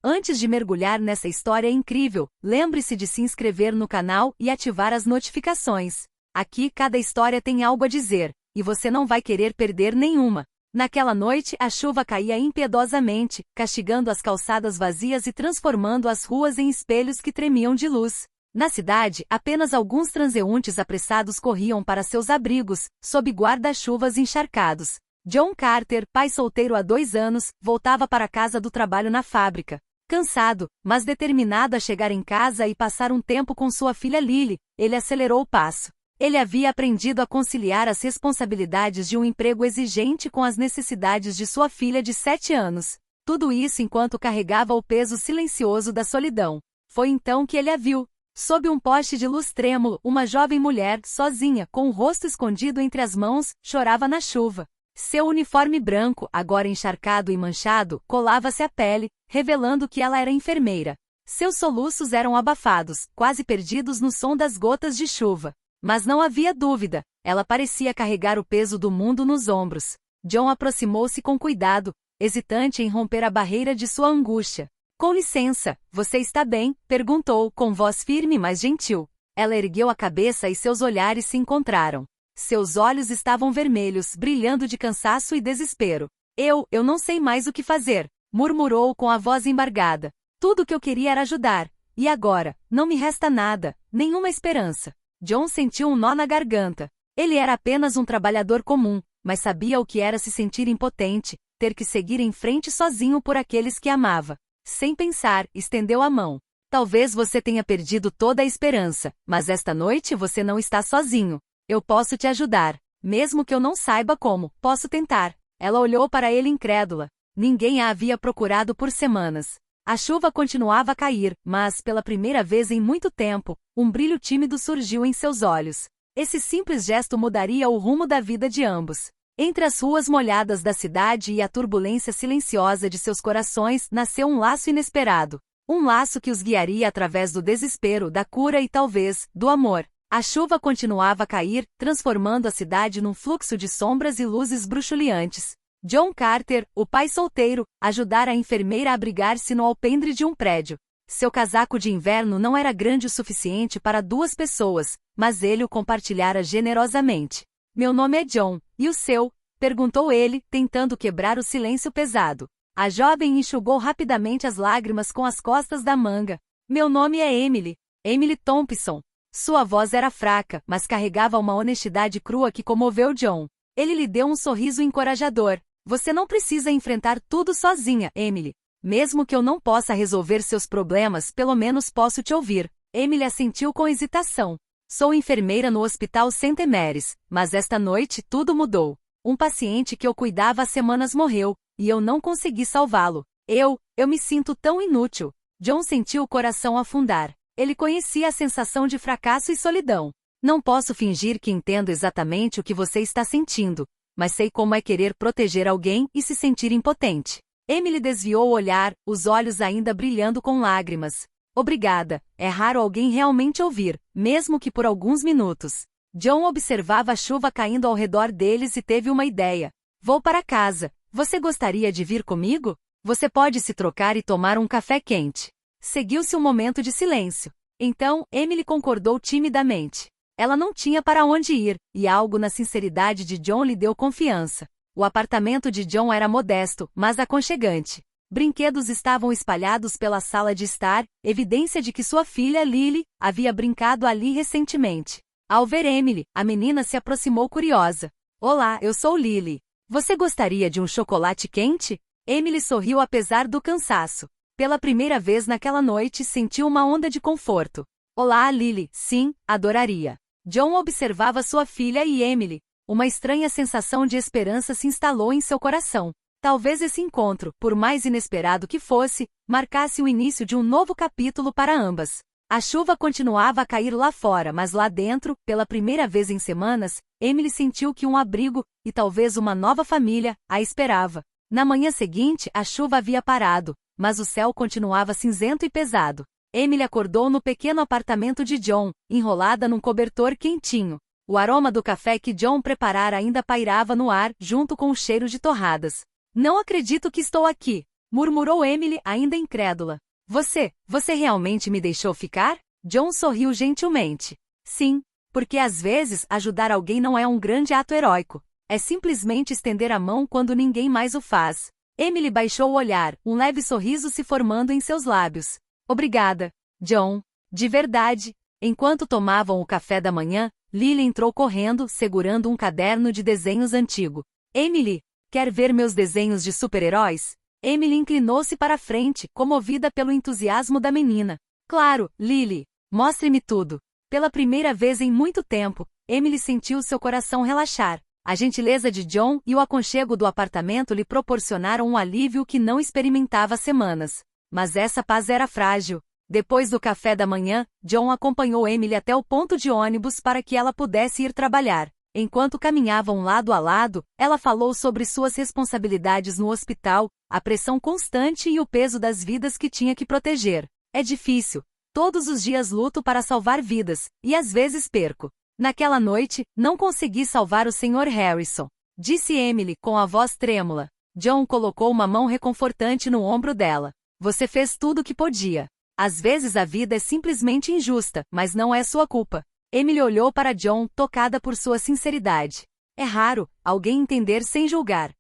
Antes de mergulhar nessa história incrível, lembre-se de se inscrever no canal e ativar as notificações. Aqui cada história tem algo a dizer, e você não vai querer perder nenhuma. Naquela noite a chuva caía impiedosamente, castigando as calçadas vazias e transformando as ruas em espelhos que tremiam de luz. Na cidade, apenas alguns transeuntes apressados corriam para seus abrigos, sob guarda-chuvas encharcados. John Carter, pai solteiro há 2 anos, voltava para a casa do trabalho na fábrica. Cansado, mas determinado a chegar em casa e passar um tempo com sua filha Lily, ele acelerou o passo. Ele havia aprendido a conciliar as responsabilidades de um emprego exigente com as necessidades de sua filha de 7 anos. Tudo isso enquanto carregava o peso silencioso da solidão. Foi então que ele a viu. Sob um poste de luz trêmulo, uma jovem mulher, sozinha, com o rosto escondido entre as mãos, chorava na chuva. Seu uniforme branco, agora encharcado e manchado, colava-se à pele, revelando que ela era enfermeira. Seus soluços eram abafados, quase perdidos no som das gotas de chuva. Mas não havia dúvida, ela parecia carregar o peso do mundo nos ombros. John aproximou-se com cuidado, hesitante em romper a barreira de sua angústia. "Com licença, você está bem?", perguntou, com voz firme mas gentil. Ela ergueu a cabeça e seus olhares se encontraram. Seus olhos estavam vermelhos, brilhando de cansaço e desespero. Eu não sei mais o que fazer", murmurou com a voz embargada. "Tudo o que eu queria era ajudar. E agora, não me resta nada, nenhuma esperança." John sentiu um nó na garganta. Ele era apenas um trabalhador comum, mas sabia o que era se sentir impotente, ter que seguir em frente sozinho por aqueles que amava. Sem pensar, estendeu a mão. "Talvez você tenha perdido toda a esperança, mas esta noite você não está sozinho. Eu posso te ajudar. Mesmo que eu não saiba como, posso tentar." Ela olhou para ele incrédula. Ninguém a havia procurado por semanas. A chuva continuava a cair, mas, pela primeira vez em muito tempo, um brilho tímido surgiu em seus olhos. Esse simples gesto mudaria o rumo da vida de ambos. Entre as ruas molhadas da cidade e a turbulência silenciosa de seus corações, nasceu um laço inesperado. Um laço que os guiaria através do desespero, da cura e talvez, do amor. A chuva continuava a cair, transformando a cidade num fluxo de sombras e luzes bruxuleantes. John Carter, o pai solteiro, ajudara a enfermeira a abrigar-se no alpendre de um prédio. Seu casaco de inverno não era grande o suficiente para 2 pessoas, mas ele o compartilhara generosamente. "Meu nome é John, e o seu?", perguntou ele, tentando quebrar o silêncio pesado. A jovem enxugou rapidamente as lágrimas com as costas da manga. "Meu nome é Emily. Emily Thompson." Sua voz era fraca, mas carregava uma honestidade crua que comoveu John. Ele lhe deu um sorriso encorajador. "Você não precisa enfrentar tudo sozinha, Emily. Mesmo que eu não possa resolver seus problemas, pelo menos posso te ouvir." Emily assentiu com hesitação. "Sou enfermeira no Hospital St. Mary's, mas esta noite tudo mudou. Um paciente que eu cuidava há semanas morreu, e eu não consegui salvá-lo. Eu me sinto tão inútil." John sentiu o coração afundar. Ele conhecia a sensação de fracasso e solidão. "Não posso fingir que entendo exatamente o que você está sentindo, mas sei como é querer proteger alguém e se sentir impotente." Emily desviou o olhar, os olhos ainda brilhando com lágrimas. "Obrigada, é raro alguém realmente ouvir, mesmo que por alguns minutos." John observava a chuva caindo ao redor deles e teve uma ideia. "Vou para casa. Você gostaria de vir comigo? Você pode se trocar e tomar um café quente." Seguiu-se um momento de silêncio. Então, Emily concordou timidamente. Ela não tinha para onde ir, e algo na sinceridade de John lhe deu confiança. O apartamento de John era modesto, mas aconchegante. Brinquedos estavam espalhados pela sala de estar, evidência de que sua filha Lily havia brincado ali recentemente. Ao ver Emily, a menina se aproximou curiosa. "Olá, eu sou Lily. Você gostaria de um chocolate quente?" Emily sorriu apesar do cansaço. Pela primeira vez naquela noite sentiu uma onda de conforto. "Olá, Lily. Sim, adoraria." John observava sua filha e Emily. Uma estranha sensação de esperança se instalou em seu coração. Talvez esse encontro, por mais inesperado que fosse, marcasse o início de um novo capítulo para ambas. A chuva continuava a cair lá fora, mas lá dentro, pela primeira vez em semanas, Emily sentiu que um abrigo, e talvez uma nova família, a esperava. Na manhã seguinte, a chuva havia parado, mas o céu continuava cinzento e pesado. Emily acordou no pequeno apartamento de John, enrolada num cobertor quentinho. O aroma do café que John preparara ainda pairava no ar, junto com o cheiro de torradas. "Não acredito que estou aqui", murmurou Emily, ainda incrédula. Você realmente me deixou ficar? John sorriu gentilmente. Sim, porque às vezes ajudar alguém não é um grande ato heróico. É simplesmente estender a mão quando ninguém mais o faz. Emily baixou o olhar, um leve sorriso se formando em seus lábios. Obrigada, John. De verdade. Enquanto tomavam o café da manhã, Lily entrou correndo, segurando um caderno de desenhos antigo. Emily, quer ver meus desenhos de super-heróis? Emily inclinou-se para a frente, comovida pelo entusiasmo da menina. Claro, Lily. Mostre-me tudo. Pela primeira vez em muito tempo, Emily sentiu seu coração relaxar. A gentileza de John e o aconchego do apartamento lhe proporcionaram um alívio que não experimentava há semanas. Mas essa paz era frágil. Depois do café da manhã, John acompanhou Emily até o ponto de ônibus para que ela pudesse ir trabalhar. Enquanto caminhavam lado a lado, ela falou sobre suas responsabilidades no hospital, a pressão constante e o peso das vidas que tinha que proteger. É difícil. Todos os dias luto para salvar vidas, e às vezes perco. Naquela noite, não consegui salvar o Sr. Harrison, disse Emily com a voz trêmula. John colocou uma mão reconfortante no ombro dela. Você fez tudo o que podia. Às vezes a vida é simplesmente injusta, mas não é sua culpa. Emily olhou para John, tocada por sua sinceridade. É raro alguém entender sem julgar.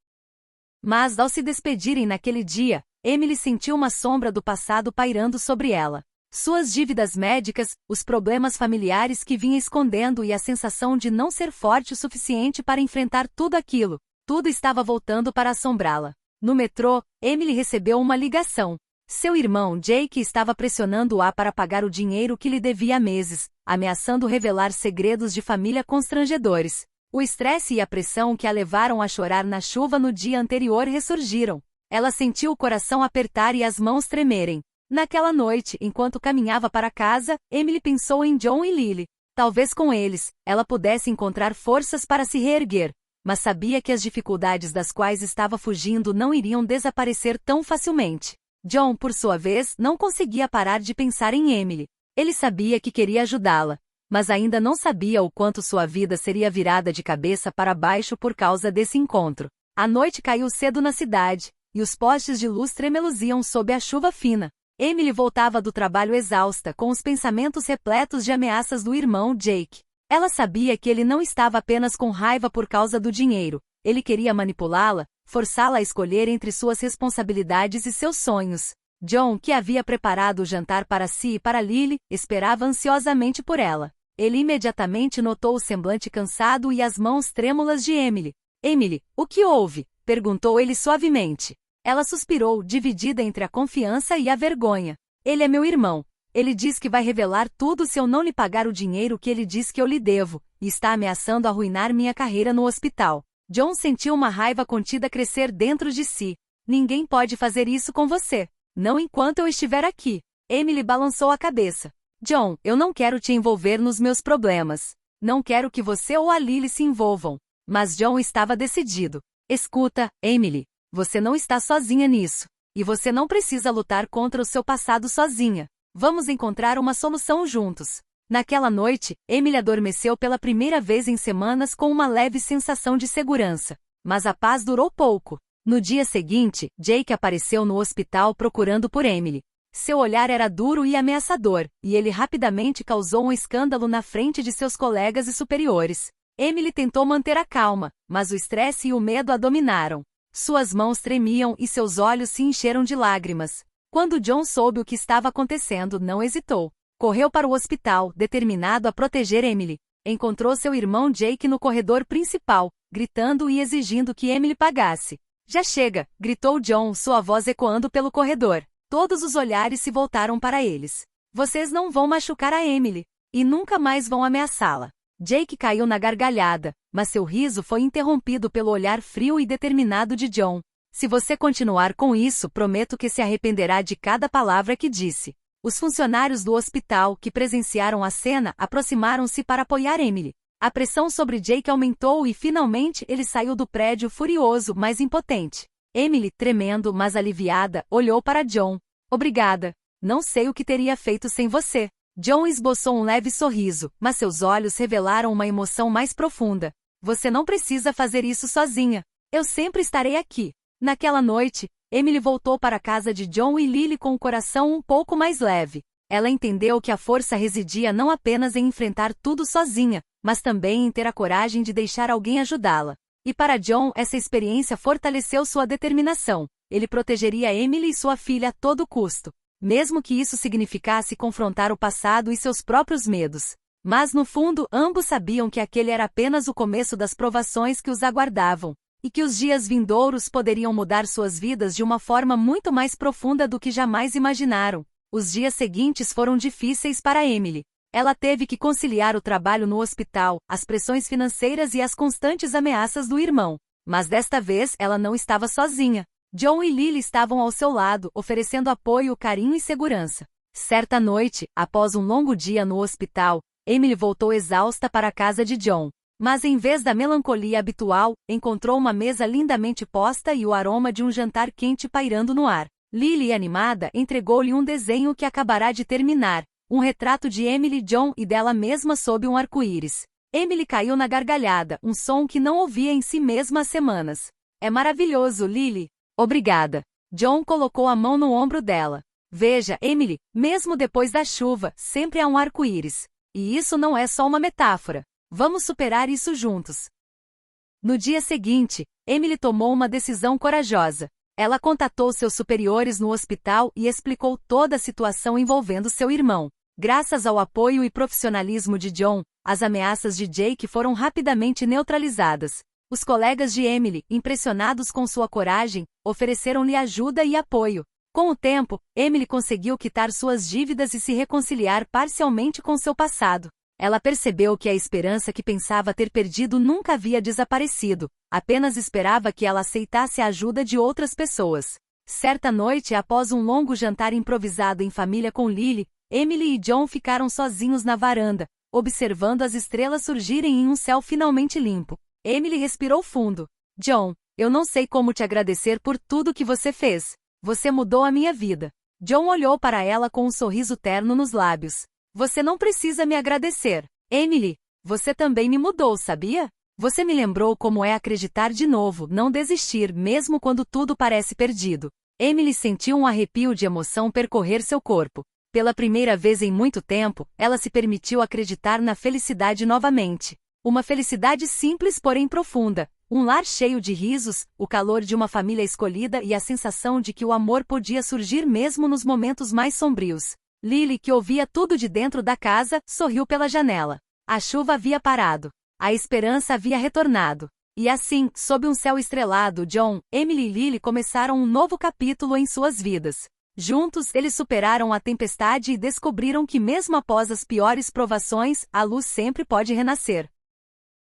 Mas ao se despedirem naquele dia, Emily sentiu uma sombra do passado pairando sobre ela. Suas dívidas médicas, os problemas familiares que vinha escondendo e a sensação de não ser forte o suficiente para enfrentar tudo aquilo. Tudo estava voltando para assombrá-la. No metrô, Emily recebeu uma ligação. Seu irmão Jake estava pressionando-a para pagar o dinheiro que lhe devia há meses, ameaçando revelar segredos de família constrangedores. O estresse e a pressão que a levaram a chorar na chuva no dia anterior ressurgiram. Ela sentiu o coração apertar e as mãos tremerem. Naquela noite, enquanto caminhava para casa, Emily pensou em John e Lily. Talvez com eles, ela pudesse encontrar forças para se reerguer, mas sabia que as dificuldades das quais estava fugindo não iriam desaparecer tão facilmente. John, por sua vez, não conseguia parar de pensar em Emily. Ele sabia que queria ajudá-la, mas ainda não sabia o quanto sua vida seria virada de cabeça para baixo por causa desse encontro. A noite caiu cedo na cidade, e os postes de luz tremeluziam sob a chuva fina. Emily voltava do trabalho exausta, com os pensamentos repletos de ameaças do irmão Jake. Ela sabia que ele não estava apenas com raiva por causa do dinheiro, ele queria manipulá-la, forçá-la a escolher entre suas responsabilidades e seus sonhos. John, que havia preparado o jantar para si e para Lily, esperava ansiosamente por ela. Ele imediatamente notou o semblante cansado e as mãos trêmulas de Emily. Emily, o que houve? Perguntou ele suavemente. Ela suspirou, dividida entre a confiança e a vergonha. Ele é meu irmão. Ele diz que vai revelar tudo se eu não lhe pagar o dinheiro que ele diz que eu lhe devo, e está ameaçando arruinar minha carreira no hospital. John sentiu uma raiva contida crescer dentro de si. Ninguém pode fazer isso com você. Não enquanto eu estiver aqui. Emily balançou a cabeça. John, eu não quero te envolver nos meus problemas. Não quero que você ou a Lily se envolvam. Mas John estava decidido. Escuta, Emily. Você não está sozinha nisso. E você não precisa lutar contra o seu passado sozinha. Vamos encontrar uma solução juntos. Naquela noite, Emily adormeceu pela primeira vez em semanas com uma leve sensação de segurança. Mas a paz durou pouco. No dia seguinte, Jake apareceu no hospital procurando por Emily. Seu olhar era duro e ameaçador, e ele rapidamente causou um escândalo na frente de seus colegas e superiores. Emily tentou manter a calma, mas o estresse e o medo a dominaram. Suas mãos tremiam e seus olhos se encheram de lágrimas. Quando John soube o que estava acontecendo, não hesitou. Correu para o hospital, determinado a proteger Emily. Encontrou seu irmão Jake no corredor principal, gritando e exigindo que Emily pagasse. Já chega, gritou John, sua voz ecoando pelo corredor. Todos os olhares se voltaram para eles. Vocês não vão machucar a Emily. E nunca mais vão ameaçá-la. Jake caiu na gargalhada, mas seu riso foi interrompido pelo olhar frio e determinado de John. Se você continuar com isso, prometo que se arrependerá de cada palavra que disse. Os funcionários do hospital que presenciaram a cena aproximaram-se para apoiar Emily. A pressão sobre Jake aumentou e finalmente ele saiu do prédio furioso, mas impotente. Emily, tremendo mas aliviada, olhou para John. Obrigada. Não sei o que teria feito sem você. John esboçou um leve sorriso, mas seus olhos revelaram uma emoção mais profunda. Você não precisa fazer isso sozinha. Eu sempre estarei aqui. Naquela noite, Emily voltou para a casa de John e Lily com o coração um pouco mais leve. Ela entendeu que a força residia não apenas em enfrentar tudo sozinha, mas também em ter a coragem de deixar alguém ajudá-la. E para John, essa experiência fortaleceu sua determinação. Ele protegeria Emily e sua filha a todo custo, mesmo que isso significasse confrontar o passado e seus próprios medos. Mas no fundo, ambos sabiam que aquele era apenas o começo das provações que os aguardavam, e que os dias vindouros poderiam mudar suas vidas de uma forma muito mais profunda do que jamais imaginaram. Os dias seguintes foram difíceis para Emily. Ela teve que conciliar o trabalho no hospital, as pressões financeiras e as constantes ameaças do irmão. Mas desta vez, ela não estava sozinha. John e Lily estavam ao seu lado, oferecendo apoio, carinho e segurança. Certa noite, após um longo dia no hospital, Emily voltou exausta para a casa de John. Mas em vez da melancolia habitual, encontrou uma mesa lindamente posta e o aroma de um jantar quente pairando no ar. Lily, animada, entregou-lhe um desenho que acabará de terminar, um retrato de Emily, John e dela mesma sob um arco-íris. Emily caiu na gargalhada, um som que não ouvia em si mesma há semanas. É maravilhoso, Lily. Obrigada. John colocou a mão no ombro dela. Veja, Emily, mesmo depois da chuva, sempre há um arco-íris. E isso não é só uma metáfora. Vamos superar isso juntos. No dia seguinte, Emily tomou uma decisão corajosa. Ela contatou seus superiores no hospital e explicou toda a situação envolvendo seu irmão. Graças ao apoio e profissionalismo de John, as ameaças de Jake foram rapidamente neutralizadas. Os colegas de Emily, impressionados com sua coragem, ofereceram-lhe ajuda e apoio. Com o tempo, Emily conseguiu quitar suas dívidas e se reconciliar parcialmente com seu passado. Ela percebeu que a esperança que pensava ter perdido nunca havia desaparecido, apenas esperava que ela aceitasse a ajuda de outras pessoas. Certa noite, após um longo jantar improvisado em família com Lily, Emily e John ficaram sozinhos na varanda, observando as estrelas surgirem em um céu finalmente limpo. Emily respirou fundo. John, eu não sei como te agradecer por tudo que você fez. Você mudou a minha vida. John olhou para ela com um sorriso terno nos lábios. Você não precisa me agradecer. Emily, você também me mudou, sabia? Você me lembrou como é acreditar de novo, não desistir, mesmo quando tudo parece perdido. Emily sentiu um arrepio de emoção percorrer seu corpo. Pela primeira vez em muito tempo, ela se permitiu acreditar na felicidade novamente. Uma felicidade simples, porém profunda. Um lar cheio de risos, o calor de uma família escolhida e a sensação de que o amor podia surgir mesmo nos momentos mais sombrios. Lily, que ouvia tudo de dentro da casa, sorriu pela janela. A chuva havia parado. A esperança havia retornado. E assim, sob um céu estrelado, John, Emily e Lily começaram um novo capítulo em suas vidas. Juntos, eles superaram a tempestade e descobriram que mesmo após as piores provações, a luz sempre pode renascer.